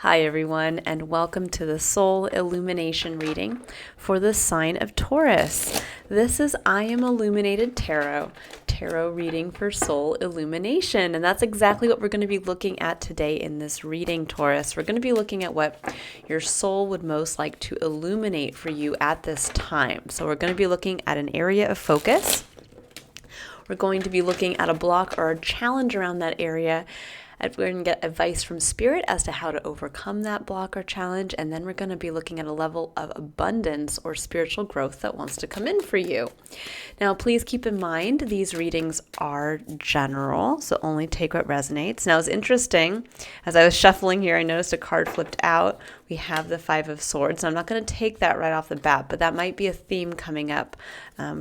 Hi everyone, and welcome to the Soul Illumination Reading for the sign of Taurus. This is I Am Illuminated Tarot reading for Soul Illumination, and that's exactly what we're going to be looking at today in this reading, Taurus. We're going to be looking at what your soul would most like to illuminate for you at this time. So we're going to be looking at an area of focus. We're going to be looking at a block or a challenge around that area. We're going to get advice from Spirit as to how to overcome that block or challenge, and then we're going to be looking at a level of abundance or spiritual growth that wants to come in for you. Now, please keep in mind these readings are general, so only take what resonates. Now, it's interesting, as I was shuffling here, I noticed a card flipped out. We have the Five of Swords. Now, I'm not going to take that right off the bat, but that might be a theme coming up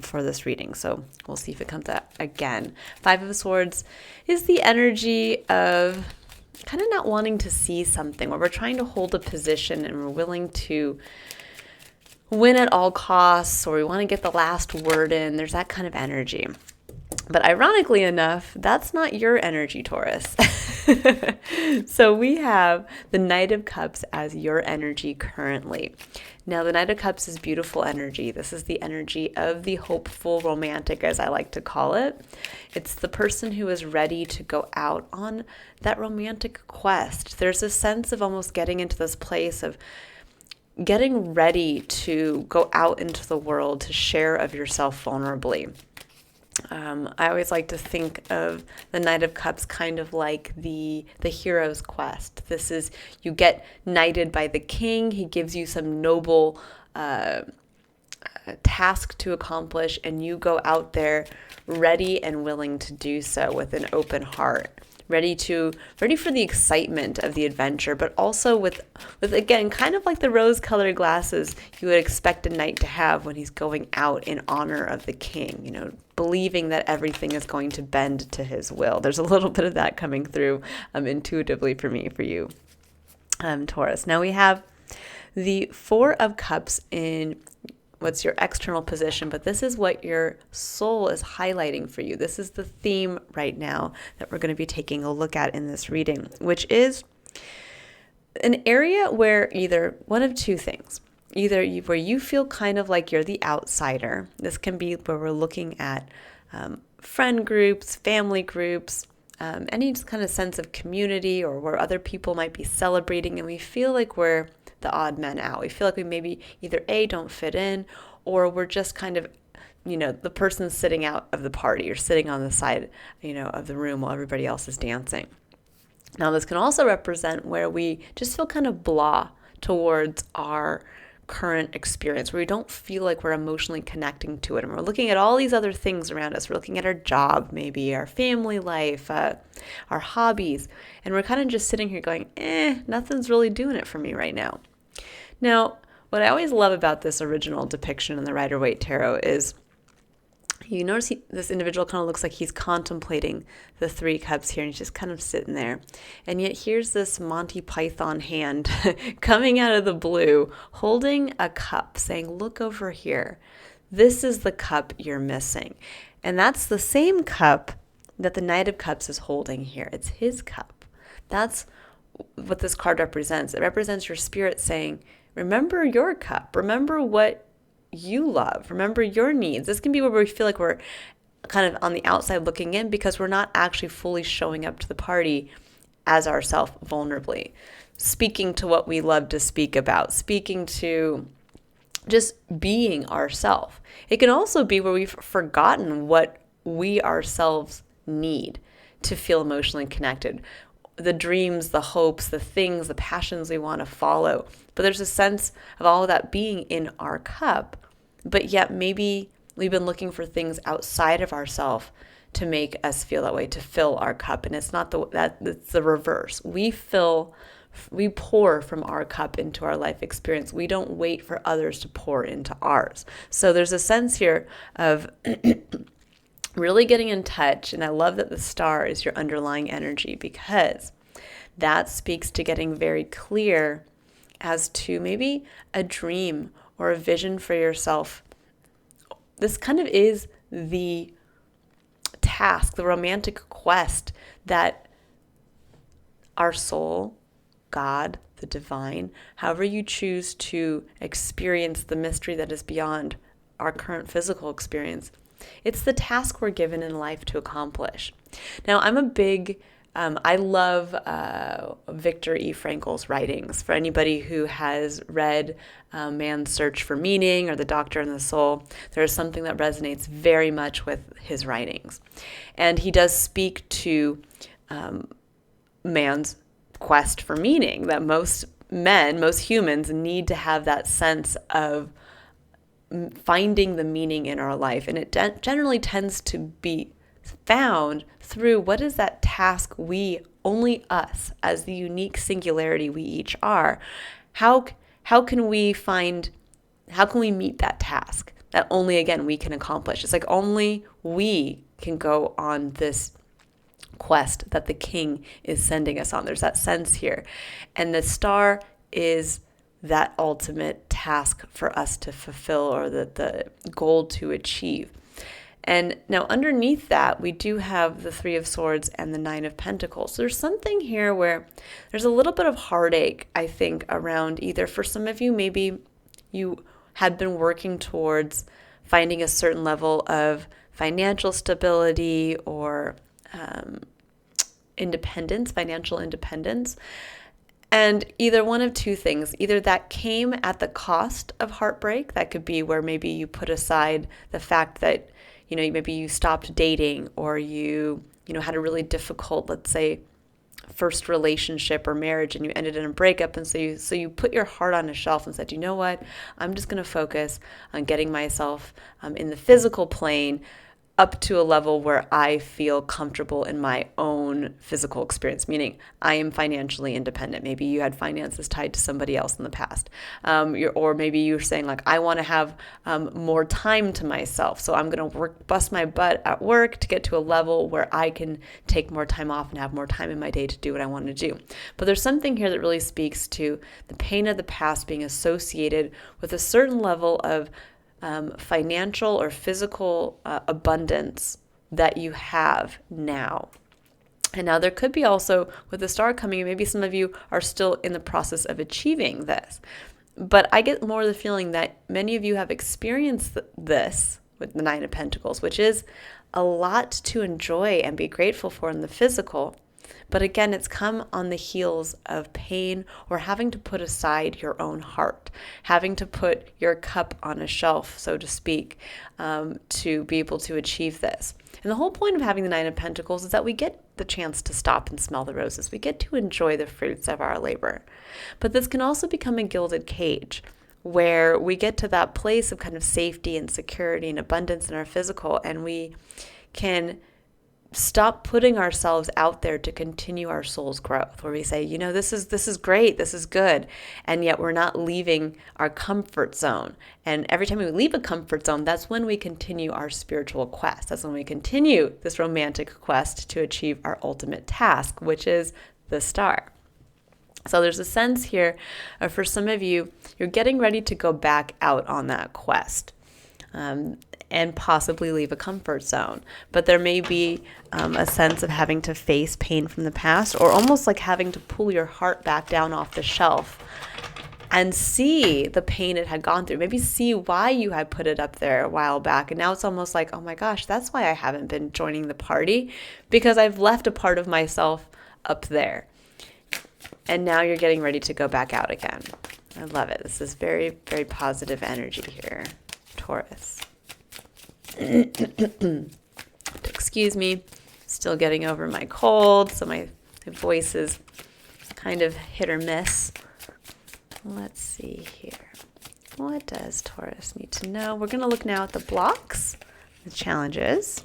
for this reading, so we'll see if it comes up again. Five of Swords is the energy of kind of not wanting to see something, where we're trying to hold a position and we're willing to win at all costs, or we want to get the last word in. There's that kind of energy. But ironically enough, that's not your energy, Taurus. So we have the Knight of Cups as your energy currently. Now, the Knight of Cups is beautiful energy. This is the energy of the hopeful romantic, as I like to call it. It's the person who is ready to go out on that romantic quest. There's a sense of almost getting into this place of getting ready to go out into the world to share of yourself vulnerably. I always like to think of the Knight of Cups kind of like the hero's quest. This is, you get knighted by the king. He gives you some noble task to accomplish, and you go out there ready and willing to do so with an open heart. Ready for the excitement of the adventure, but also with again, kind of like the rose-colored glasses you would expect a knight to have when he's going out in honor of the king, believing that everything is going to bend to his will. There's a little bit of that coming through intuitively for you, Taurus. Now we have the Four of Cups in what's your external position, but this is what your soul is highlighting for you. This is the theme right now that we're going to be taking a look at in this reading, which is an area where either one of two things, where you feel kind of like you're the outsider. This can be where we're looking at friend groups, family groups, any kind of sense of community, or where other people might be celebrating, and we feel like we're the odd men out. We feel like we maybe either A, don't fit in, or we're just kind of, the person sitting out of the party or sitting on the side, of the room while everybody else is dancing. Now, this can also represent where we just feel kind of blah towards our current experience, where we don't feel like we're emotionally connecting to it. And we're looking at all these other things around us. We're looking at our job, maybe our family life, our hobbies. And we're kind of just sitting here going, nothing's really doing it for me right now. Now, what I always love about this original depiction in the Rider-Waite Tarot is you notice this individual kind of looks like he's contemplating the Three Cups here, and he's just kind of sitting there. And yet here's this Monty Python hand coming out of the blue, holding a cup, saying, look over here. This is the cup you're missing. And that's the same cup that the Knight of Cups is holding here. It's his cup. That's what this card represents. It represents your spirit saying, remember your cup. Remember what you love. Remember your needs. This can be where we feel like we're kind of on the outside looking in, because we're not actually fully showing up to the party as ourselves vulnerably, speaking to what we love to speak about, speaking to just being ourselves. It can also be where we've forgotten what we ourselves need to feel emotionally connected. The dreams, the hopes, the things, the passions we want to follow. But there's a sense of all of that being in our cup, but yet maybe we've been looking for things outside of ourselves to make us feel that way, to fill our cup. And it's not it's the reverse. We pour from our cup into our life experience. We don't wait for others to pour into ours. So there's a sense here of really getting in touch. And I love that the star is your underlying energy, because that speaks to getting very clear as to maybe a dream or a vision for yourself. This kind of is the task, the romantic quest that our soul, God, the divine, however you choose to experience the mystery that is beyond our current physical experience, it's the task we're given in life to accomplish. Now, I'm a big I love Viktor E. Frankl's writings. For anybody who has read Man's Search for Meaning or The Doctor and the Soul, there is something that resonates very much with his writings. And he does speak to man's quest for meaning, that most humans need to have that sense of finding the meaning in our life. And it generally tends to be found through what is that task only us, as the unique singularity we each are, how can we meet that task that only, again, we can accomplish? It's like only we can go on this quest that the king is sending us on. There's that sense here. And the star is that ultimate task for us to fulfill, or the goal to achieve. And now underneath that, we do have the Three of Swords and the Nine of Pentacles. So there's something here where there's a little bit of heartache, I think, around either, for some of you, maybe you had been working towards finding a certain level of financial stability or independence, financial independence. And either one of two things, either that came at the cost of heartbreak. That could be where maybe you put aside the fact that, maybe you stopped dating, or you had a really difficult, let's say, first relationship or marriage, and you ended in a breakup. And so you put your heart on a shelf and said, you know what, I'm just going to focus on getting myself in the physical plane up to a level where I feel comfortable in my own physical experience, meaning I am financially independent. Maybe you had finances tied to somebody else in the past. Or maybe you're saying, like, I want to have more time to myself. So I'm going to bust my butt at work to get to a level where I can take more time off and have more time in my day to do what I want to do. But there's something here that really speaks to the pain of the past being associated with a certain level of financial or physical abundance that you have now. And now there could be also, with the star coming, maybe some of you are still in the process of achieving this. But I get more the feeling that many of you have experienced this with the Nine of Pentacles, which is a lot to enjoy and be grateful for in the physical. But again, it's come on the heels of pain or having to put aside your own heart, having to put your cup on a shelf, so to speak, to be able to achieve this. And the whole point of having the Nine of Pentacles is that we get the chance to stop and smell the roses. We get to enjoy the fruits of our labor. But this can also become a gilded cage, where we get to that place of kind of safety and security and abundance in our physical, and we can stop putting ourselves out there to continue our soul's growth, where we say, this is great, this is good, and yet we're not leaving our comfort zone. And every time we leave a comfort zone, that's when we continue our spiritual quest. That's when we continue this romantic quest to achieve our ultimate task, which is the star. So there's a sense here of, for some of you, you're getting ready to go back out on that quest. And possibly leave a comfort zone. But there may be a sense of having to face pain from the past, or almost like having to pull your heart back down off the shelf and see the pain it had gone through. Maybe see why you had put it up there a while back. And now it's almost like, oh my gosh, that's why I haven't been joining the party, because I've left a part of myself up there. And now you're getting ready to go back out again. I love it. This is very, very positive energy here, Taurus. Excuse me, still getting over my cold, so my voice is kind of hit or miss. Let's see here. What does Taurus need to know? We're going to look now at the blocks, the challenges.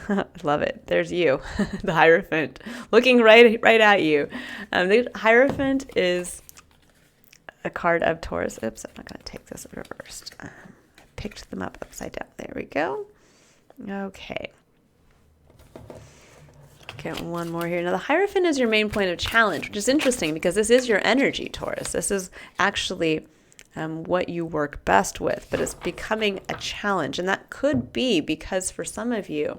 I love it. There's you, the Hierophant, looking right at you. The Hierophant is a card of Taurus. Oops, I'm not going to take this reversed. Picked them up upside down. There we go. Okay. Get one more here. Now, the Hierophant is your main point of challenge, which is interesting because this is your energy, Taurus. This is actually what you work best with, but it's becoming a challenge. And that could be because for some of you,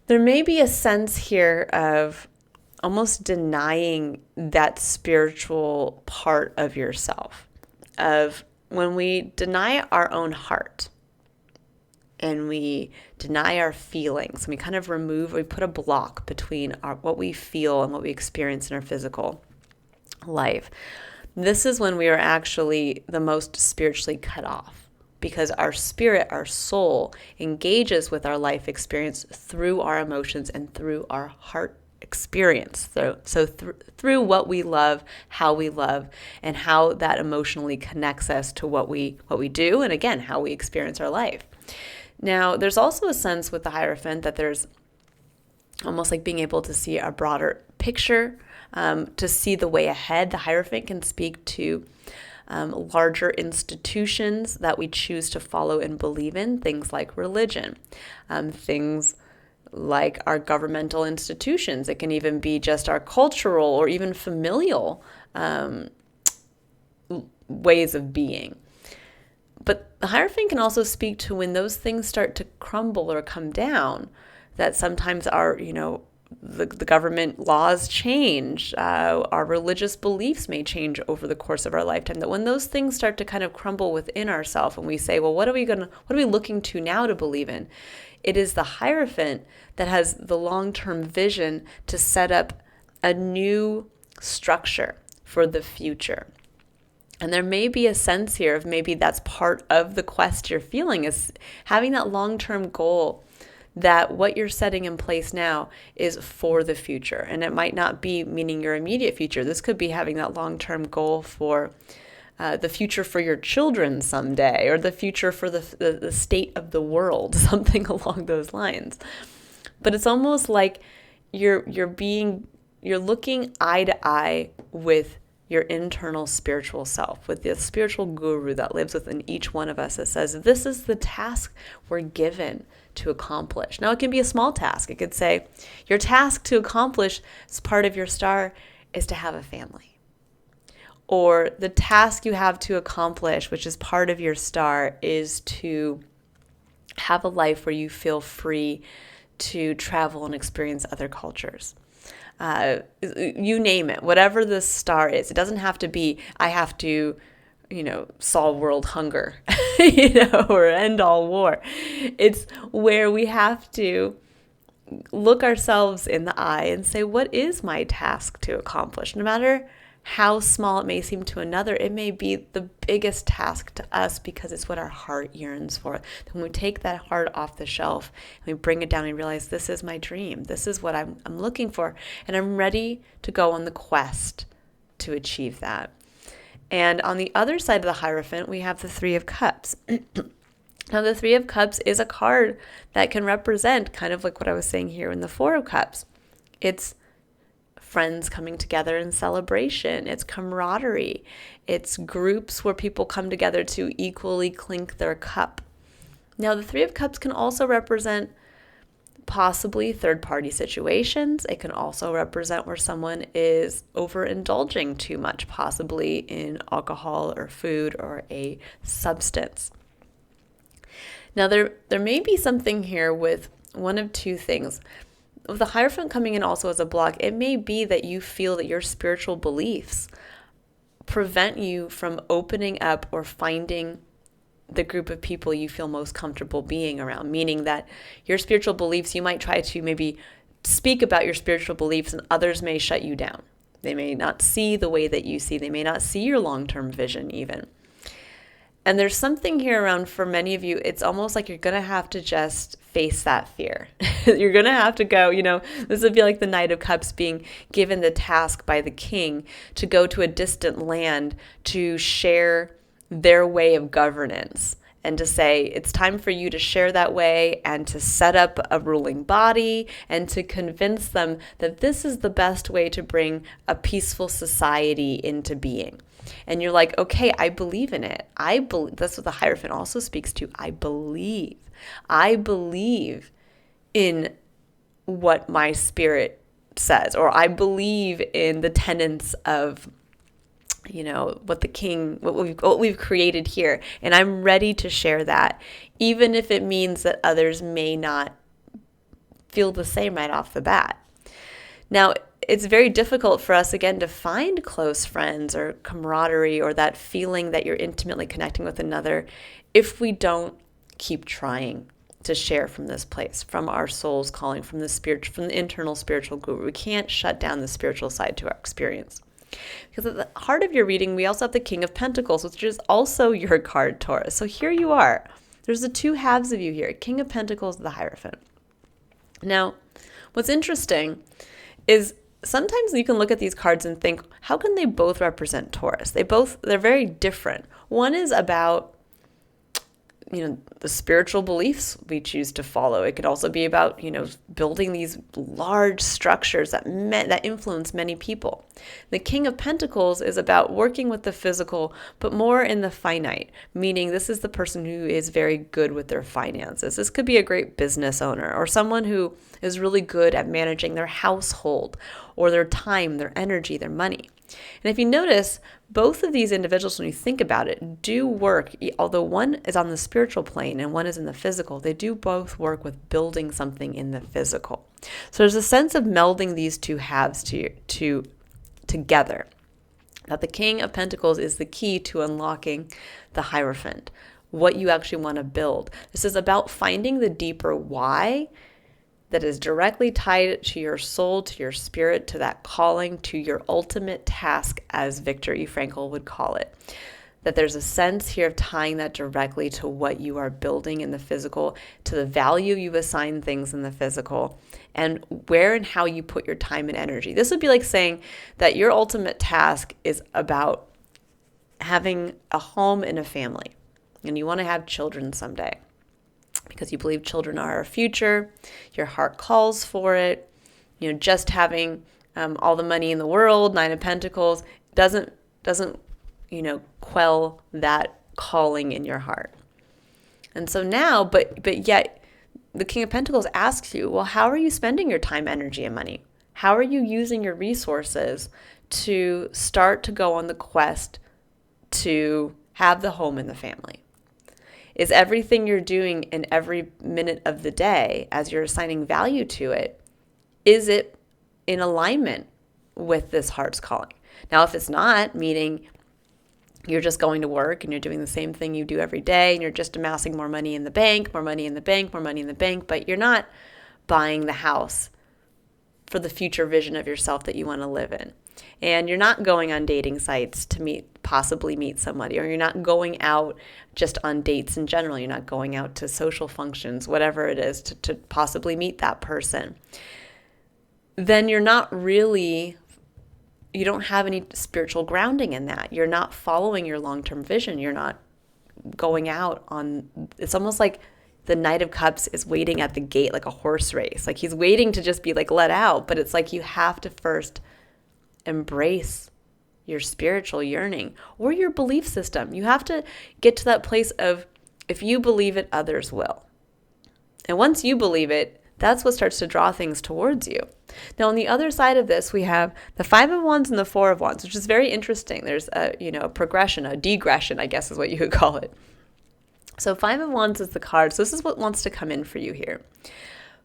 there may be a sense here of almost denying that spiritual part of yourself. Of when we deny our own heart and we deny our feelings, and we kind of we put a block between what we feel and what we experience in our physical life. This is when we are actually the most spiritually cut off, because our spirit, our soul, engages with our life experience through our emotions and through our heart experience. So through what we love, how we love, and how that emotionally connects us to what we do, and again, how we experience our life. Now, there's also a sense with the Hierophant that there's almost like being able to see a broader picture, to see the way ahead. The Hierophant can speak to larger institutions that we choose to follow and believe in, things like religion, things like our governmental institutions. It can even be just our cultural or even familial ways of being. But the Hierophant can also speak to when those things start to crumble or come down, that sometimes our, the government laws change, our religious beliefs may change over the course of our lifetime, that when those things start to kind of crumble within ourselves and we say, well, what are we looking to now to believe in? It is the Hierophant that has the long-term vision to set up a new structure for the future. And there may be a sense here of maybe that's part of the quest you're feeling, is having that long-term goal that what you're setting in place now is for the future. And it might not be meaning your immediate future. This could be having that long-term goal for the future for your children someday, or the future for the state of the world, something along those lines. But it's almost like you're looking eye to eye with your internal spiritual self, with the spiritual guru that lives within each one of us, that says, this is the task we're given to accomplish. Now, it can be a small task. It could say, your task to accomplish as part of your star is to have a family. Or the task you have to accomplish, which is part of your star, is to have a life where you feel free to travel and experience other cultures. You name it, whatever the star is. It doesn't have to be, I have to, solve world hunger, or end all war. It's where we have to look ourselves in the eye and say, what is my task to accomplish? No matter how small it may seem to another, it may be the biggest task to us because it's what our heart yearns for. Then when we take that heart off the shelf and we bring it down and realize, this is my dream, this is what I'm looking for, and I'm ready to go on the quest to achieve that. And on the other side of the Hierophant, we have the Three of Cups. Now, the Three of Cups is a card that can represent kind of like what I was saying here in the Four of Cups. It's friends coming together in celebration. It's camaraderie. It's groups where people come together to equally clink their cup. Now, the Three of Cups can also represent possibly third-party situations. It can also represent where someone is overindulging too much, possibly in alcohol or food or a substance. Now, there may be something here with one of two things. With the Hierophant coming in also as a block, it may be that you feel that your spiritual beliefs prevent you from opening up or finding the group of people you feel most comfortable being around, meaning that your spiritual beliefs, you might try to maybe speak about your spiritual beliefs and others may shut you down. They may not see the way that you see. They may not see your long-term vision even. And there's something here around, for many of you, it's almost like you're going to have to just face that fear. You're going to have to go, this would be like the Knight of Cups being given the task by the king to go to a distant land to share their way of governance, and to say, it's time for you to share that way and to set up a ruling body and to convince them that this is the best way to bring a peaceful society into being. And you're like, okay, I believe in it. I believe. That's what the Hierophant also speaks to. I believe in what my spirit says, or I believe in the tenets of, what we've created here. And I'm ready to share that, even if it means that others may not feel the same right off the bat. Now, it's very difficult for us, again, to find close friends or camaraderie or that feeling that you're intimately connecting with another if we don't keep trying to share from this place, from our soul's calling, from the internal spiritual guru. We can't shut down the spiritual side to our experience. Because at the heart of your reading, we also have the King of Pentacles, which is also your card, Taurus. So here you are. There's the two halves of you here, King of Pentacles, the Hierophant. Now, what's interesting is sometimes you can look at these cards and think, how can they both represent Taurus? They're very different. One is about, the spiritual beliefs we choose to follow. It could also be about, building these large structures that influence many people. The King of Pentacles is about working with the physical, but more in the finite, meaning this is the person who is very good with their finances. This could be a great business owner or someone who is really good at managing their household or their time, their energy, their money. And if you notice, both of these individuals, when you think about it, do work, although one is on the spiritual plane and one is in the physical, they do both work with building something in the physical. So there's a sense of melding these two halves together. That the King of Pentacles is the key to unlocking the Hierophant, what you actually want to build. This is about finding the deeper why that is directly tied to your soul, to your spirit, to that calling, to your ultimate task, as Viktor E. Frankl would call it. That there's a sense here of tying that directly to what you are building in the physical, to the value you assign things in the physical, and where and how you put your time and energy. This would be like saying that your ultimate task is about having a home and a family, and you want to have children someday. Because you believe children are our future, your heart calls for it. Just having all the money in the world, Nine of Pentacles, doesn't quell that calling in your heart. And so now, but yet, the King of Pentacles asks you, well, how are you spending your time, energy, and money? How are you using your resources to start to go on the quest to have the home and the family? Is everything you're doing in every minute of the day, as you're assigning value to it, is it in alignment with this heart's calling? Now, if it's not, meaning you're just going to work and you're doing the same thing you do every day and you're just amassing more money in the bank, more money in the bank, more money in the bank, but you're not buying the house for the future vision of yourself that you want to live in. And you're not going on dating sites to possibly meet somebody, or you're not going out just on dates in general. You're not going out to social functions, whatever it is, to possibly meet that person. Then you don't have any spiritual grounding in that. You're not following your long-term vision. You're not going out on, it's almost like the Knight of Cups is waiting at the gate like a horse race. Like he's waiting to just be like let out, but it's like you have to first embrace your spiritual yearning or your belief system. You have to get to that place of, if you believe it, others will. And once you believe it, that's what starts to draw things towards you. Now, on the other side of this, we have the Five of Wands and the Four of Wands, which is very interesting. There's a progression, a degression, I guess is what you could call it. So Five of Wands is the card. So this is what wants to come in for you here.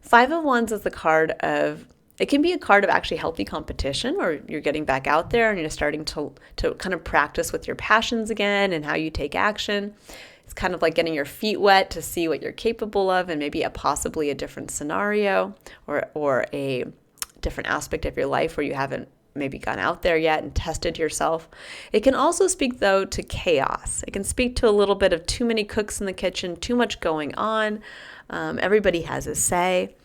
Five of Wands is the card of, it can be a card of actually healthy competition, or you're getting back out there and you're starting to kind of practice with your passions again and how you take action. It's kind of like getting your feet wet to see what you're capable of, and maybe possibly a different scenario or a different aspect of your life where you haven't maybe gone out there yet and tested yourself. It can also speak, though, to chaos. It can speak to a little bit of too many cooks in the kitchen, too much going on. Everybody has a say.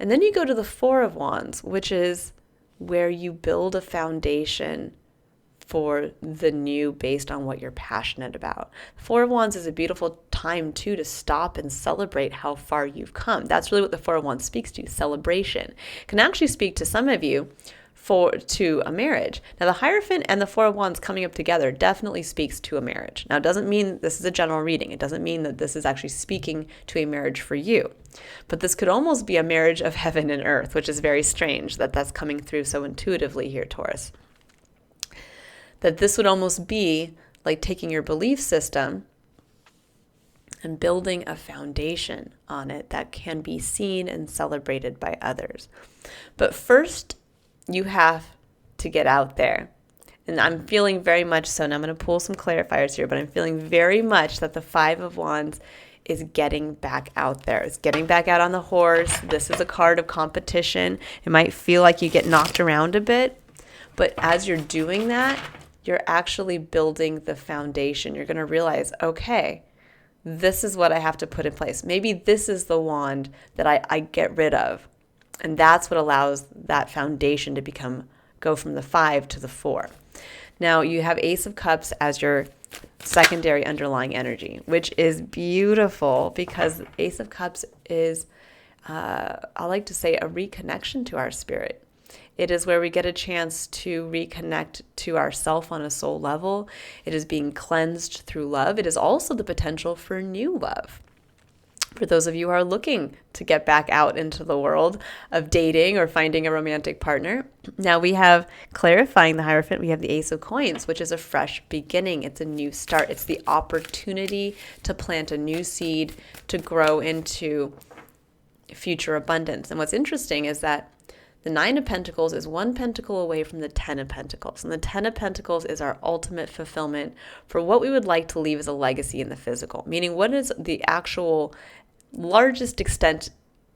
And then you go to the Four of Wands, which is where you build a foundation for the new based on what you're passionate about. Four of Wands is a beautiful time, too, to stop and celebrate how far you've come. That's really what the Four of Wands speaks to, celebration. It can actually speak to some of you to a marriage. Now, the Hierophant and the Four of Wands coming up together definitely speaks to a marriage. Now, it doesn't mean this is a general reading. It doesn't mean that this is actually speaking to a marriage for you. But this could almost be a marriage of heaven and earth, which is very strange that that's coming through so intuitively here, Taurus. That this would almost be like taking your belief system and building a foundation on it that can be seen and celebrated by others. But first, you have to get out there. And I'm feeling very much so, and I'm going to pull some clarifiers here, but I'm feeling very much that the Five of Wands is getting back out there. It's getting back out on the horse. This is a card of competition. It might feel like you get knocked around a bit, but as you're doing that, you're actually building the foundation. You're going to realize, okay, this is what I have to put in place. Maybe this is the wand that I get rid of. And that's what allows that foundation to go from the 5 to the 4. Now you have Ace of Cups as your secondary underlying energy, which is beautiful because Ace of Cups is, I like to say, a reconnection to our spirit. It is where we get a chance to reconnect to ourself on a soul level. It is being cleansed through love. It is also the potential for new love. For those of you who are looking to get back out into the world of dating or finding a romantic partner. Now we have, clarifying the Hierophant, we have the Ace of Coins, which is a fresh beginning. It's a new start. It's the opportunity to plant a new seed to grow into future abundance. And what's interesting is that the 9 of Pentacles is 1 pentacle away from the 10 of Pentacles. And the 10 of Pentacles is our ultimate fulfillment for what we would like to leave as a legacy in the physical. Meaning, what is the actual largest extent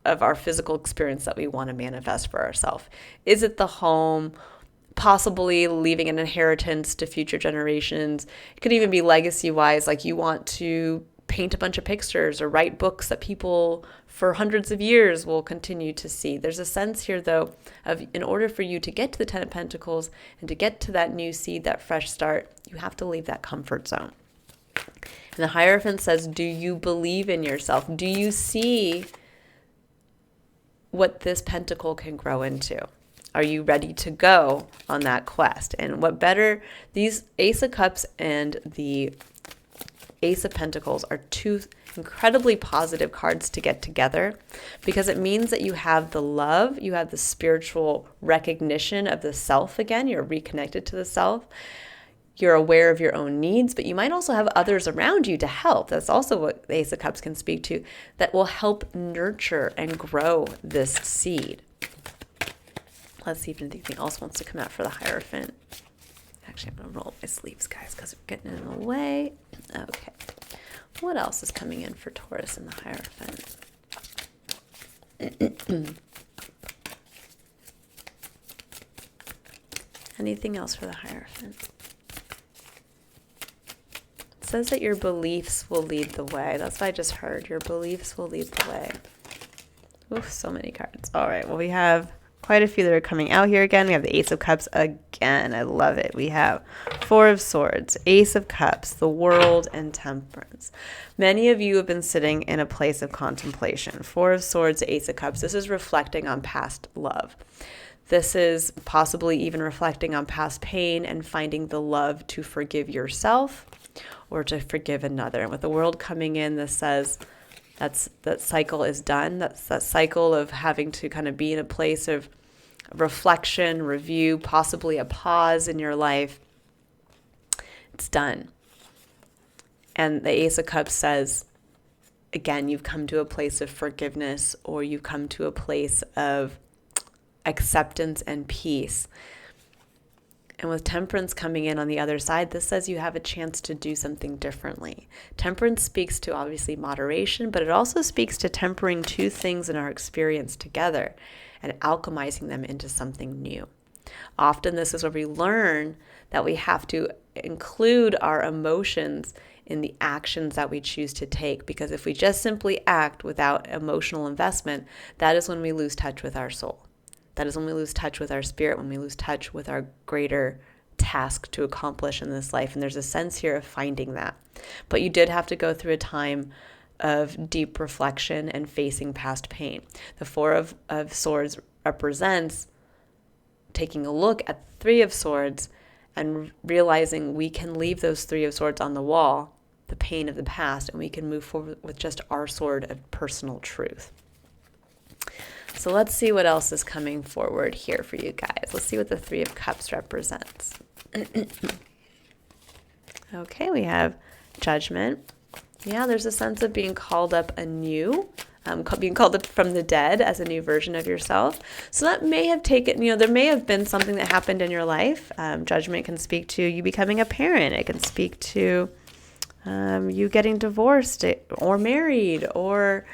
of our physical experience that we want to manifest for ourselves? Is it the home? Possibly leaving an inheritance to future generations. It could even be legacy-wise, like you want to paint a bunch of pictures or write books that people for hundreds of years will continue to see. There's a sense here, though, of in order for you to get to the 10 of Pentacles and to get to that new seed, that fresh start, you have to leave that comfort zone. And the Hierophant says, do you believe in yourself? Do you see what this pentacle can grow into? Are you ready to go on that quest? And what better, these Ace of Cups and the Ace of Pentacles are 2 incredibly positive cards to get together because it means that you have the love, you have the spiritual recognition of the self again, you're reconnected to the self, you're aware of your own needs, but you might also have others around you to help. That's also what the Ace of Cups can speak to, that will help nurture and grow this seed. Let's see if anything else wants to come out for the Hierophant. Actually, I'm going to roll up my sleeves, guys, because we're getting in the way. Okay. What else is coming in for Taurus and the Hierophant? Anything else for the Hierophant? It says that your beliefs will lead the way. That's what I just heard. Your beliefs will lead the way. Oof, so many cards. All right. Well, we have quite a few that are coming out here again. We have the Ace of Cups again. I love it. We have 4 of Swords, Ace of Cups, the World, and Temperance. Many of you have been sitting in a place of contemplation. 4 of Swords, Ace of Cups. This is reflecting on past love. This is possibly even reflecting on past pain and finding the love to forgive yourself or to forgive another. And with the World coming in, this says that cycle is done. That's that cycle of having to kind of be in a place of reflection, review, possibly a pause in your life. It's done. And the Ace of Cups says, again, you've come to a place of forgiveness, or you've come to a place of acceptance and peace. And with Temperance coming in on the other side, this says you have a chance to do something differently. Temperance speaks to obviously moderation, but it also speaks to tempering 2 things in our experience together and alchemizing them into something new. Often this is where we learn that we have to include our emotions in the actions that we choose to take, because if we just simply act without emotional investment, that is when we lose touch with our soul. That is when we lose touch with our spirit, when we lose touch with our greater task to accomplish in this life. And there's a sense here of finding that. But you did have to go through a time of deep reflection and facing past pain. The 4 of Swords represents taking a look at the 3 of Swords and realizing we can leave those 3 of Swords on the wall, the pain of the past, and we can move forward with just our sword of personal truth. So let's see what else is coming forward here for you guys. Let's see what the 3 of Cups represents. Okay, we have Judgment. Yeah, there's a sense of being called up anew being called up from the dead as a new version of yourself. So that may have taken, there may have been something that happened in your life. Judgment can speak to you becoming a parent. It can speak to you getting divorced or married, or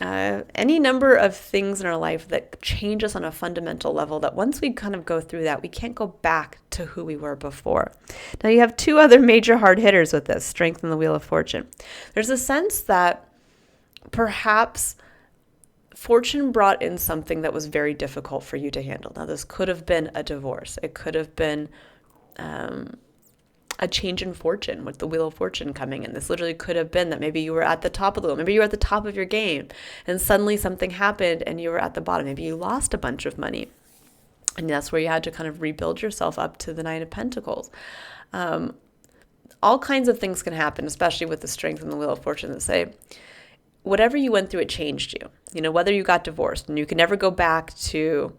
any number of things in our life that change us on a fundamental level, that once we kind of go through that, we can't go back to who we were before. Now you have two other major hard hitters with this, Strength and the Wheel of Fortune. There's a sense that perhaps fortune brought in something that was very difficult for you to handle. Now this could have been a divorce. It could have been a change in fortune with the Wheel of Fortune coming in. This literally could have been that maybe you were at the top of the wheel. Maybe you were at the top of your game and suddenly something happened and you were at the bottom. Maybe you lost a bunch of money. And that's where you had to kind of rebuild yourself up to the Nine of Pentacles. All kinds of things can happen, especially with the Strength and the Wheel of Fortune, that say, whatever you went through, it changed you. Whether you got divorced and you can never go back to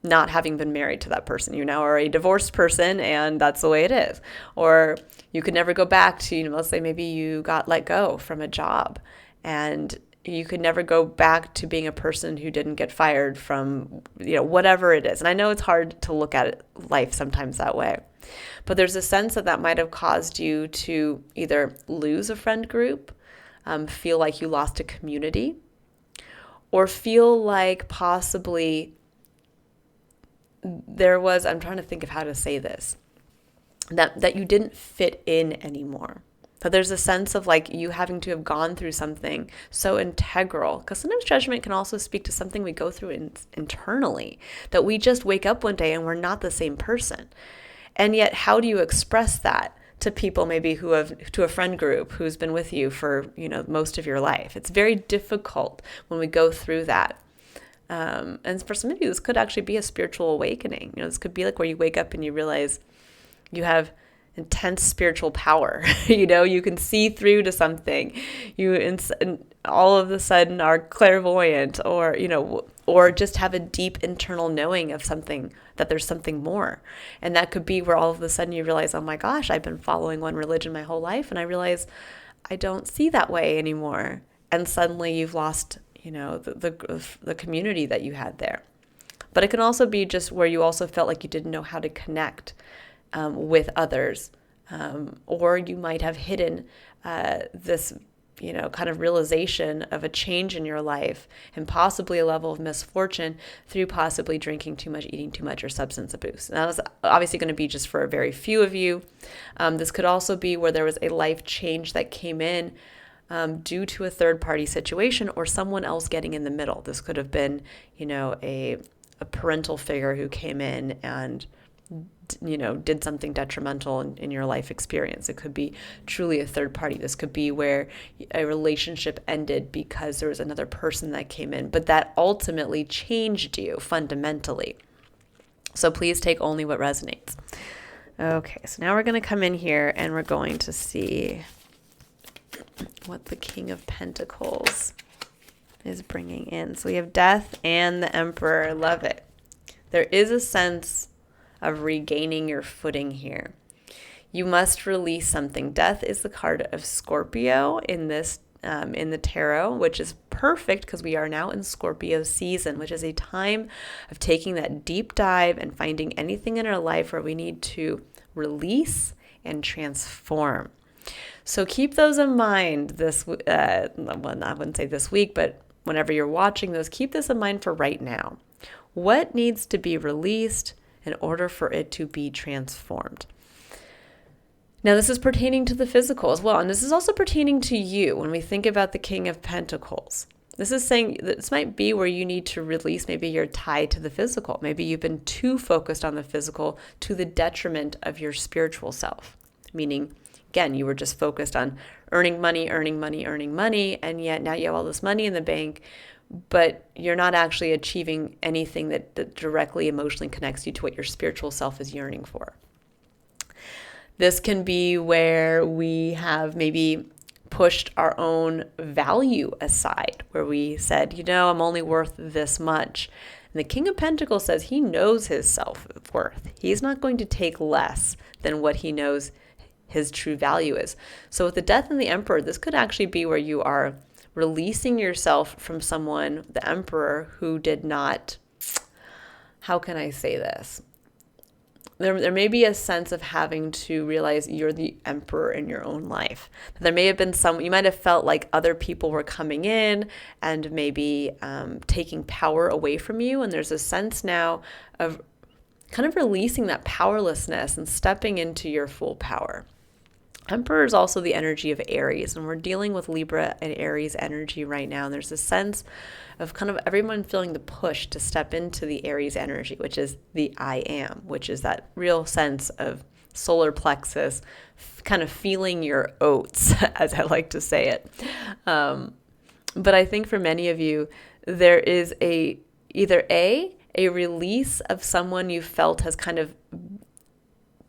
not having been married to that person. You now are a divorced person and that's the way it is. Or you could never go back to, let's say maybe you got let go from a job and you could never go back to being a person who didn't get fired from, whatever it is. And I know it's hard to look at life sometimes that way, but there's a sense that might have caused you to either lose a friend group, feel like you lost a community, or feel like possibly I'm trying to think of how to say this, that you didn't fit in anymore. That there's a sense of like you having to have gone through something so integral, because sometimes judgment can also speak to something we go through internally, that we just wake up one day and we're not the same person. And yet, how do you express that to people maybe to a friend group who's been with you for, most of your life? It's very difficult when we go through that. And for some of you, this could actually be a spiritual awakening. This could be like where you wake up and you realize you have intense spiritual power. You can see through to something. And all of a sudden are clairvoyant, or just have a deep internal knowing of something, that there's something more. And that could be where all of a sudden you realize, oh my gosh, I've been following one religion my whole life, and I realize I don't see that way anymore. And suddenly you've lost the community that you had there. But it can also be just where you also felt like you didn't know how to connect with others, or you might have hidden this kind of realization of a change in your life and possibly a level of misfortune through possibly drinking too much, eating too much, or substance abuse. And that was obviously going to be just for a very few of you. This could also be where there was a life change that came in due to a third-party situation or someone else getting in the middle. This could have been, a parental figure who came in and, did something detrimental in your life experience. It could be truly a third party. This could be where a relationship ended because there was another person that came in, but that ultimately changed you fundamentally. So please take only what resonates. Okay, so now we're going to come in here and we're going to see what the King of Pentacles is bringing in. So we have Death and the Emperor. Love it. There is a sense of regaining your footing here. You must release something. Death is the card of Scorpio in this in the tarot, which is perfect because we are now in Scorpio season, which is a time of taking that deep dive and finding anything in our life where we need to release and transform. So keep those in mind this, well, I wouldn't say this week, but whenever you're watching those, keep this in mind for right now. What needs to be released in order for it to be transformed? Now, this is pertaining to the physical as well, and this is also pertaining to you when we think about the King of Pentacles. This is saying this might be where you need to release maybe your tie to the physical. Maybe you've been too focused on the physical to the detriment of your spiritual self, meaning, again, you were just focused on earning money, and yet now you have all this money in the bank, but you're not actually achieving anything that directly emotionally connects you to what your spiritual self is yearning for. This can be where we have maybe pushed our own value aside, where we said, I'm only worth this much. And the King of Pentacles says he knows his self-worth. He's not going to take less than what he knows his true value is. So with the Death and the Emperor, this could actually be where you are releasing yourself from someone, the Emperor, who did not, how can I say this? There may be a sense of having to realize you're the emperor in your own life. There may have been you might have felt like other people were coming in and maybe taking power away from you. And there's a sense now of kind of releasing that powerlessness and stepping into your full power. Emperor is also the energy of Aries, and we're dealing with Libra and Aries energy right now. And there's a sense of kind of everyone feeling the push to step into the Aries energy, which is the I am, which is that real sense of solar plexus, kind of feeling your oats, as I like to say it. But I think for many of you, there is either a release of someone you felt has kind of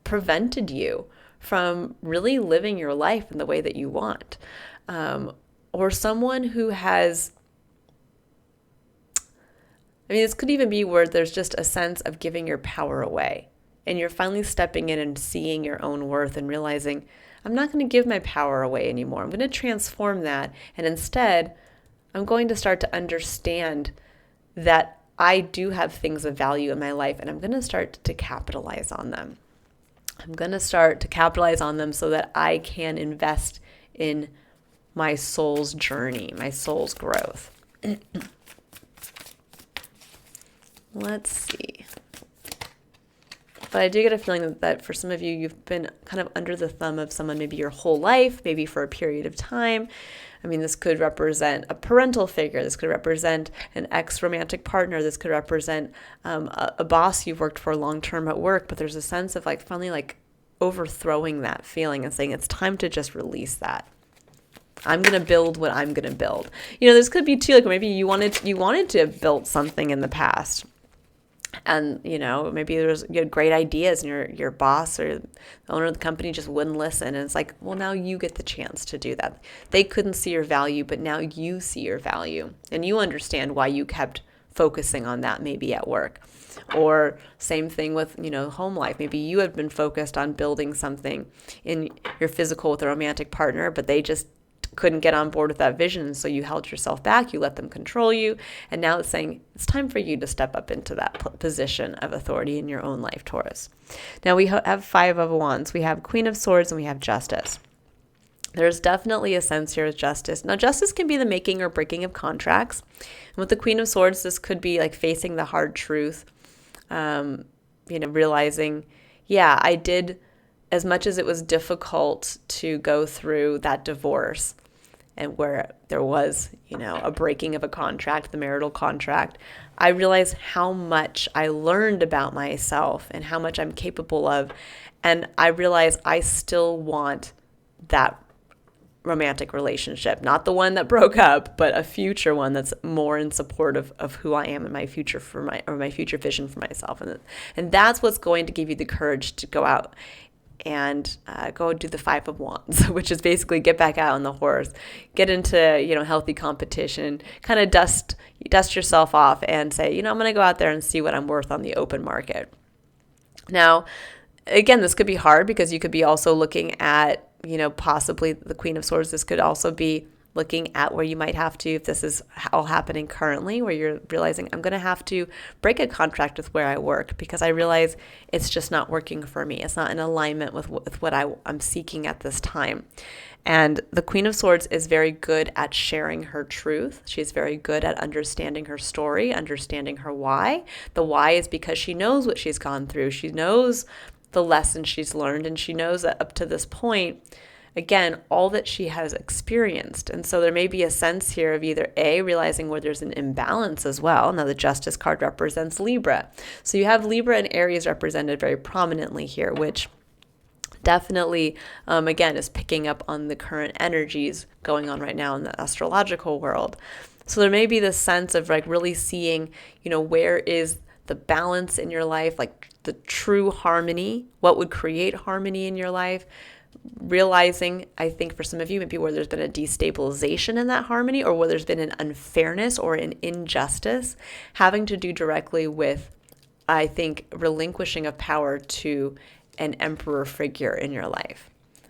prevented you from really living your life in the way that you want, or someone who has, this could even be where there's just a sense of giving your power away, and you're finally stepping in and seeing your own worth and realizing, I'm not going to give my power away anymore. I'm going to transform that, and instead, I'm going to start to understand that I do have things of value in my life, and I'm going to start to capitalize on them. I'm going to start to capitalize on them so that I can invest in my soul's journey, my soul's growth. Let's see. But I do get a feeling that for some of you, you've been kind of under the thumb of someone maybe your whole life, maybe for a period of time. This could represent a parental figure. This could represent an ex-romantic partner. This could represent a boss you've worked for long-term at work. But there's a sense of finally overthrowing that feeling and saying it's time to just release that. I'm going to build what I'm going to build. This could be too, maybe you wanted to have built something in the past. And, maybe you had great ideas and your boss or the owner of the company just wouldn't listen. And it's like, well, now you get the chance to do that. They couldn't see your value, but now you see your value. And you understand why you kept focusing on that maybe at work. Or same thing with, home life. Maybe you had been focused on building something in your physical with a romantic partner, but they just couldn't get on board with that vision. So you held yourself back, you let them control you. And now it's saying it's time for you to step up into that position of authority in your own life, Taurus. Now we have 5 of Wands. We have Queen of Swords and we have Justice. There's definitely a sense here of justice. Now, justice can be the making or breaking of contracts. And with the Queen of Swords, this could be facing the hard truth, realizing, I did, as much as it was difficult to go through that divorce and where there was, a breaking of a contract, the marital contract, I realized how much I learned about myself and how much I'm capable of. And I realized I still want that romantic relationship, not the one that broke up, but a future one that's more in support of who I am and my future my future vision for myself. And that's what's going to give you the courage to go out and go do the 5 of Wands, which is basically get back out on the horse, get into, healthy competition, kind of dust yourself off and say, I'm going to go out there and see what I'm worth on the open market. Now, again, this could be hard because you could be also looking at, possibly the Queen of Swords. This could also be looking at where you might have to, if this is all happening currently, where you're realizing I'm going to have to break a contract with where I work because I realize it's just not working for me. It's not in alignment with what I'm seeking at this time. And the Queen of Swords is very good at sharing her truth. She's very good at understanding her story, understanding her why. The why is because she knows what she's gone through. She knows the lessons she's learned, and she knows that up to this point, again, all that she has experienced. And so there may be a sense here of either A, realizing where there's an imbalance as well. Now the Justice card represents Libra. So you have Libra and Aries represented very prominently here, which definitely, again, is picking up on the current energies going on right now in the astrological world. So there may be this sense of really seeing, where is the balance in your life, the true harmony, what would create harmony in your life. Realizing, I think for some of you, maybe where there's been a destabilization in that harmony or where there's been an unfairness or an injustice having to do directly with, I think, relinquishing of power to an emperor figure in your life.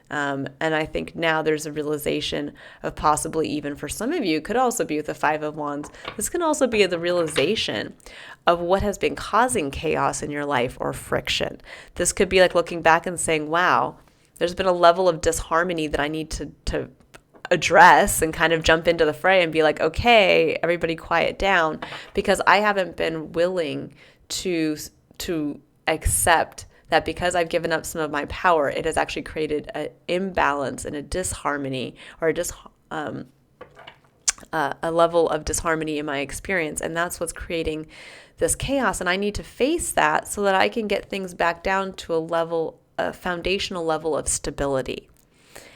And I think now there's a realization of possibly, even for some of you, could also be with the Five of Wands. This can also be the realization of what has been causing chaos in your life or friction. This could be like looking back and saying, wow, there's been a level of disharmony that I need to address and kind of jump into the fray and be like, okay, everybody quiet down, because I haven't been willing to accept that because I've given up some of my power, it has actually created an imbalance and a disharmony, or a level of disharmony in my experience. And that's what's creating this chaos. And I need to face that so that I can get things back down to a foundational level of stability.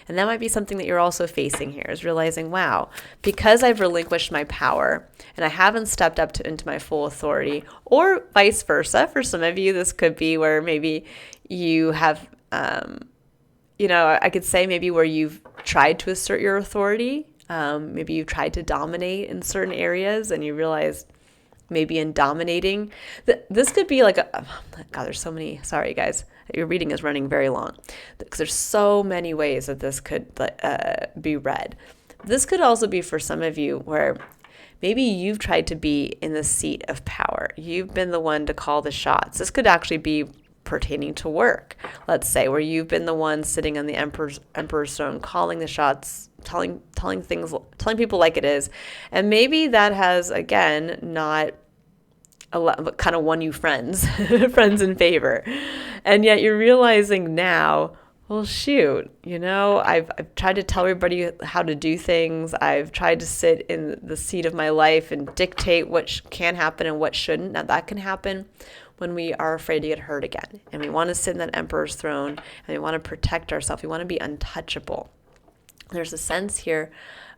And that might be something that you're also facing here, is realizing, wow, because I've relinquished my power and I haven't stepped up into my full authority, or vice versa. For some of you, this could be where maybe you have, I could say maybe where you've tried to assert your authority. Maybe you've tried to dominate in certain areas and you realize maybe in dominating, this could be like God, there's so many, sorry guys, your reading is running very long because there's so many ways that this could be read. This could also be for some of you where maybe you've tried to be in the seat of power. You've been the one to call the shots. This could actually be pertaining to work, let's say, where you've been the one sitting on the emperor's throne, calling the shots, telling people like it is. And maybe that has, again, not kind of won you friends in favor. And yet you're realizing now, well, shoot, I've tried to tell everybody how to do things. I've tried to sit in the seat of my life and dictate what can happen and what shouldn't. Now that can happen when we are afraid to get hurt again. And we want to sit in that emperor's throne and we want to protect ourselves. We want to be untouchable. There's a sense here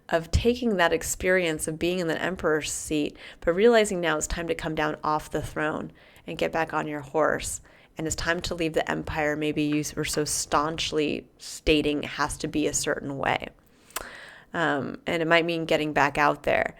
of taking that experience of being in the emperor's seat, but realizing now it's time to come down off the throne and get back on your horse. And it's time to leave the empire maybe you were so staunchly stating has to be a certain way. And it might mean getting back out there.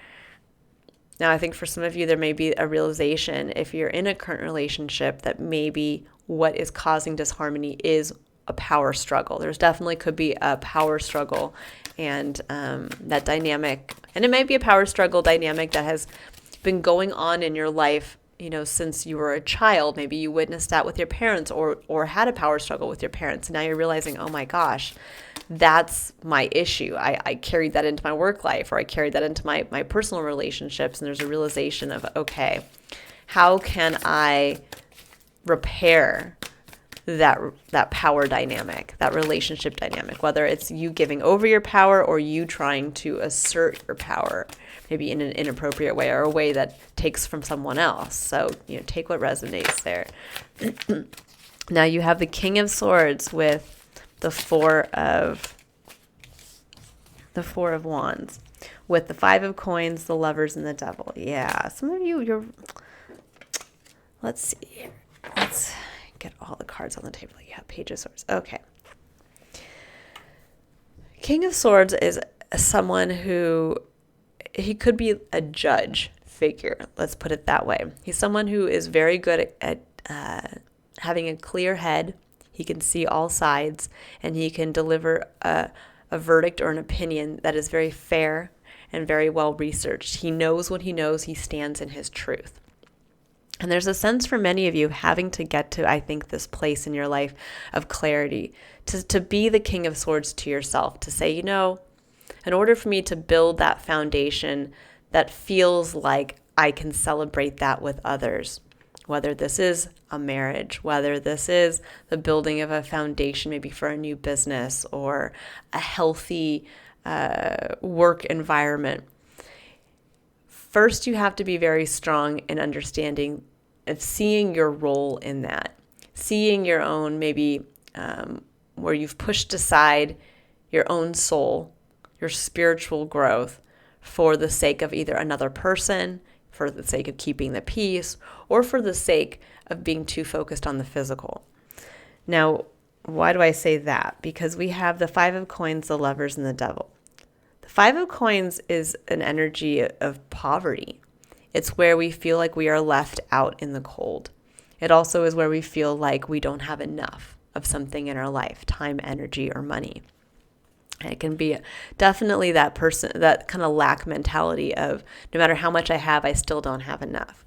Now, I think for some of you, there may be a realization if you're in a current relationship that maybe what is causing disharmony is a power struggle. There's definitely could be a power struggle and that dynamic. And it might be a power struggle dynamic that has been going on in your life, since you were a child. Maybe you witnessed that with your parents or had a power struggle with your parents. And now you're realizing, oh my gosh, that's my issue. I carried that into my work life, or I carried that into my personal relationships. And there's a realization of, okay, how can I repair that power dynamic, that relationship dynamic, whether it's you giving over your power or you trying to assert your power, maybe in an inappropriate way or a way that takes from someone else. So, take what resonates there. Now you have the King of Swords with the Four of Wands, with the Five of Coins, the Lovers, and the Devil. Yeah, some of you, let's see. Let's get all the cards on the table. Yeah, Page of Swords. Okay. King of Swords is someone who, he could be a judge figure. Let's put it that way. He's someone who is very good at having a clear head. He can see all sides, and he can deliver a verdict or an opinion that is very fair and very well researched. He knows what he knows. He stands in his truth. And there's a sense for many of you having to get to, I think, this place in your life of clarity, to be the King of Swords to yourself, to say, in order for me to build that foundation that feels like I can celebrate that with others, whether this is a marriage, whether this is the building of a foundation maybe for a new business or a healthy work environment. First, you have to be very strong in understanding of seeing your role in that, seeing your own maybe where you've pushed aside your own soul, your spiritual growth for the sake of either another person, for the sake of keeping the peace, or for the sake of being too focused on the physical. Now, why do I say that? Because we have the Five of Coins, the Lovers, and the Devil. The Five of Coins is an energy of poverty. It's where we feel like we are left out in the cold. It also is where we feel like we don't have enough. of something in our life, time, energy, or money. And it can be definitely that person, that kind of lack mentality of no matter how much I have, I still don't have enough.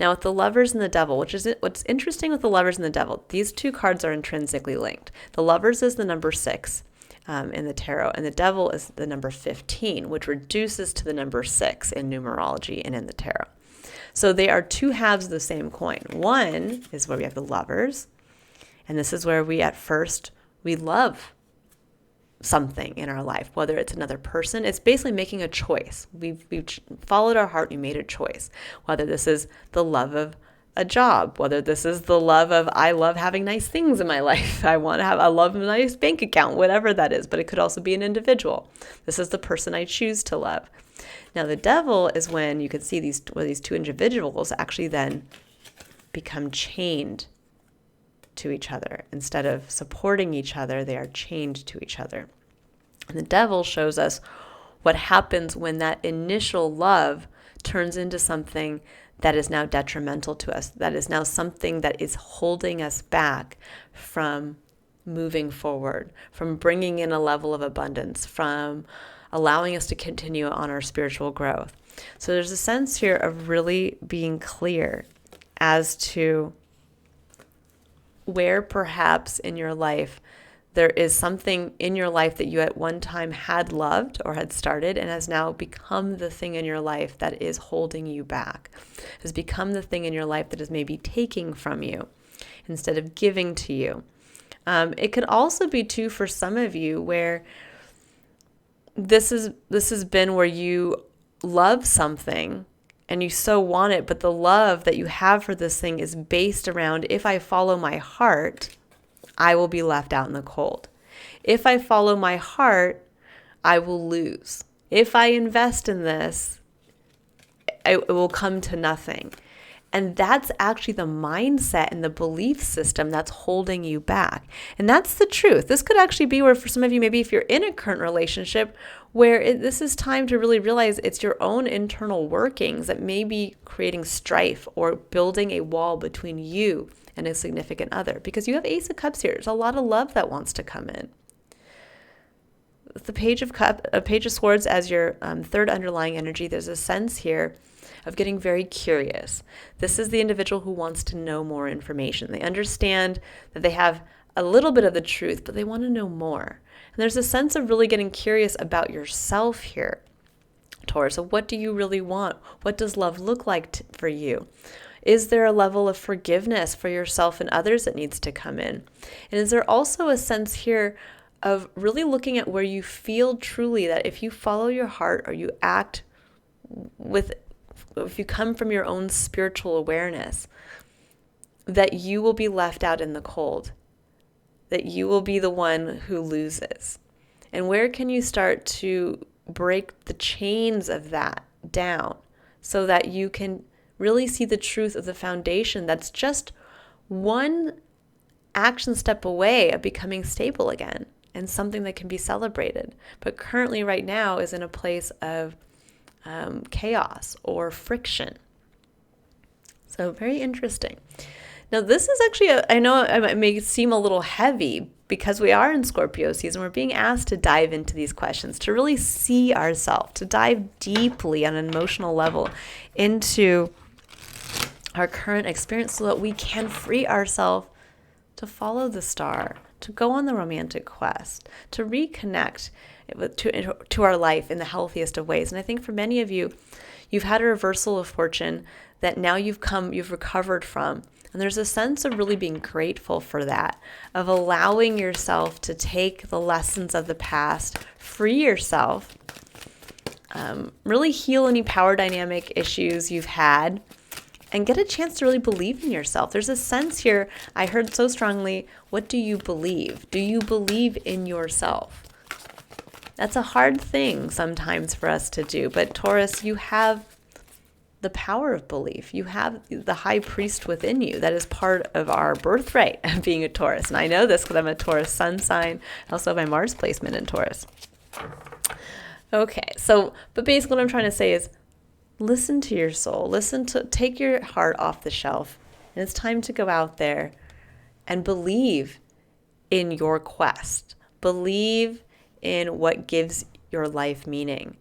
Now with the Lovers and the Devil, which is what's interesting with the Lovers and the Devil, these two cards are intrinsically linked. The Lovers is the number 6 in the tarot, and the Devil is the number 15, which reduces to the number 6 in numerology and in the tarot. So they are two halves of the same coin. One is where we have the Lovers, and this is where we love something in our life, whether it's another person. It's basically making a choice. We've followed our heart. We made a choice, whether this is the love of a job, whether this is the love of, I love having nice things in my life. I love a nice bank account, whatever that is, but it could also be an individual. This is the person I choose to love. Now the Devil is when you can see these two individuals actually then become chained to each other. Instead of supporting each other, they are chained to each other. And the Devil shows us what happens when that initial love turns into something that is now detrimental to us, that is now something that is holding us back from moving forward, from bringing in a level of abundance, from allowing us to continue on our spiritual growth. So there's a sense here of really being clear as to where perhaps in your life there is something in your life that you at one time had loved or had started and has now become the thing in your life that is holding you back, has become the thing in your life that is maybe taking from you instead of giving to you. It could also be too for some of you where this has been where you love something and you so want it, but the love that you have for this thing is based around, if I follow my heart, I will be left out in the cold. If I follow my heart, I will lose. If I invest in this, it will come to nothing. And that's actually the mindset and the belief system that's holding you back. And that's the truth. This could actually be where for some of you, maybe if you're in a current relationship, where this is time to really realize it's your own internal workings that may be creating strife or building a wall between you and a significant other. Because you have Ace of Cups here. There's a lot of love that wants to come in. With the Page of Swords as your third underlying energy, there's a sense here of getting very curious. This is the individual who wants to know more information. They understand that they have a little bit of the truth, but they want to know more. And there's a sense of really getting curious about yourself here, Taurus. So what do you really want? What does love look like for you? Is there a level of forgiveness for yourself and others that needs to come in? And is there also a sense here of really looking at where you feel truly that if you follow your heart or you act if you come from your own spiritual awareness, that you will be left out in the cold, that you will be the one who loses? And where can you start to break the chains of that down so that you can really see the truth of the foundation that's just one action step away of becoming stable again and something that can be celebrated, but currently right now is in a place of chaos or friction. So very interesting. Now this is actually, I know it may seem a little heavy because we are in Scorpio season. We're being asked to dive into these questions, to really see ourselves, to dive deeply on an emotional level into our current experience so that we can free ourselves to follow the star, to go on the romantic quest, to reconnect to our life in the healthiest of ways. And I think for many of you, you've had a reversal of fortune that now you've recovered from. And there's a sense of really being grateful for that, of allowing yourself to take the lessons of the past, free yourself, really heal any power dynamic issues you've had, and get a chance to really believe in yourself. There's a sense here, I heard so strongly, what do you believe? Do you believe in yourself? That's a hard thing sometimes for us to do. But Taurus, you have the power of belief. You have the high priest within you. That is part of our birthright of being a Taurus. And I know this because I'm a Taurus sun sign. I also have my Mars placement in Taurus. Okay, but basically what I'm trying to say is listen to your soul. Take your heart off the shelf. And it's time to go out there and believe in your quest. Believe in what gives your life meaning.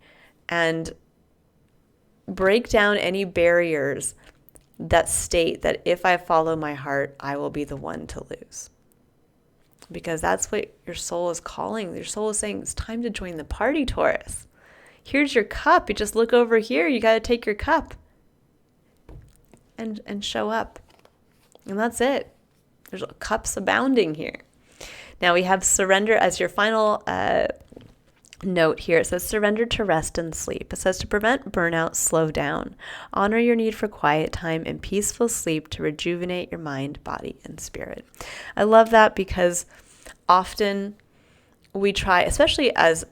And break down any barriers that state that if I follow my heart, I will be the one to lose. Because that's what your soul is calling. Your soul is saying, it's time to join the party, Taurus. Here's your cup. You just look over here. You got to take your cup and show up. And that's it. There's cups abounding here. Now we have surrender as your final note here. It says surrender to rest and sleep. It says to prevent burnout, slow down. Honor your need for quiet time and peaceful sleep to rejuvenate your mind, body, and spirit. I love that because often we try, especially as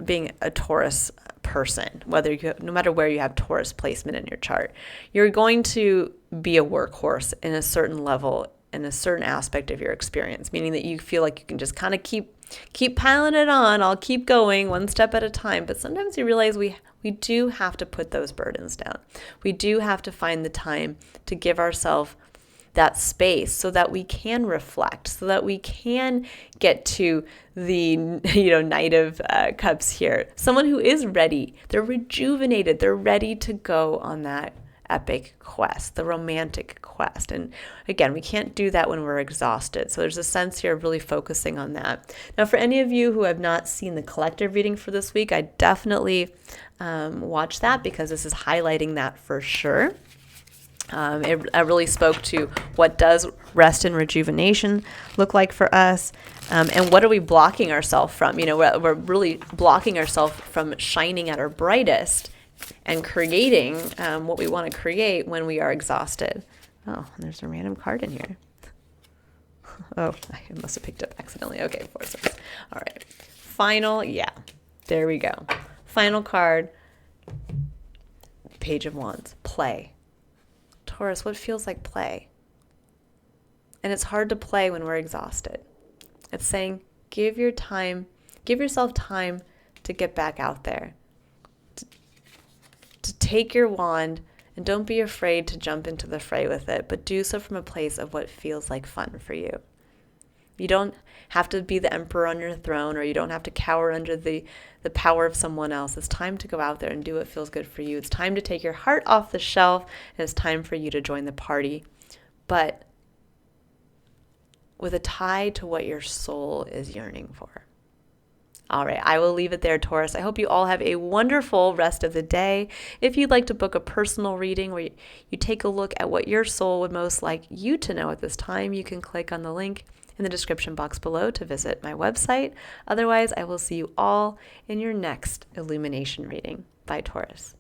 being a Taurus person, no matter where you have Taurus placement in your chart, you're going to be a workhorse in a certain level, in a certain aspect of your experience, meaning that you feel like you can just kind of keep piling it on. I'll keep going one step at a time. But sometimes you realize we do have to put those burdens down. We do have to find the time to give ourselves that space so that we can reflect, so that we can get to the Knight of Cups here. Someone who is ready. They're rejuvenated. They're ready to go on that epic quest, the romantic quest. And again, we can't do that when we're exhausted. So there's a sense here of really focusing on that. Now, for any of you who have not seen the collective reading for this week, I definitely watch that because this is highlighting that for sure. It really spoke to what does rest and rejuvenation look like for us, and what are we blocking ourselves from? We're really blocking ourselves from shining at our brightest and creating what we want to create when we are exhausted. Oh, there's a random card in here. Oh, I must have picked up accidentally. Okay, 4 6. All right. There we go. Final card, Page of Wands, play. Taurus, what feels like play? And it's hard to play when we're exhausted. It's saying, give yourself time to get back out there. To take your wand, and don't be afraid to jump into the fray with it, but do so from a place of what feels like fun for you. You don't have to be the emperor on your throne, or you don't have to cower under the power of someone else. It's time to go out there and do what feels good for you. It's time to take your heart off the shelf, and it's time for you to join the party, but with a tie to what your soul is yearning for. All right, I will leave it there, Taurus. I hope you all have a wonderful rest of the day. If you'd like to book a personal reading where you take a look at what your soul would most like you to know at this time, you can click on the link in the description box below to visit my website. Otherwise, I will see you all in your next illumination reading. Bye, Taurus.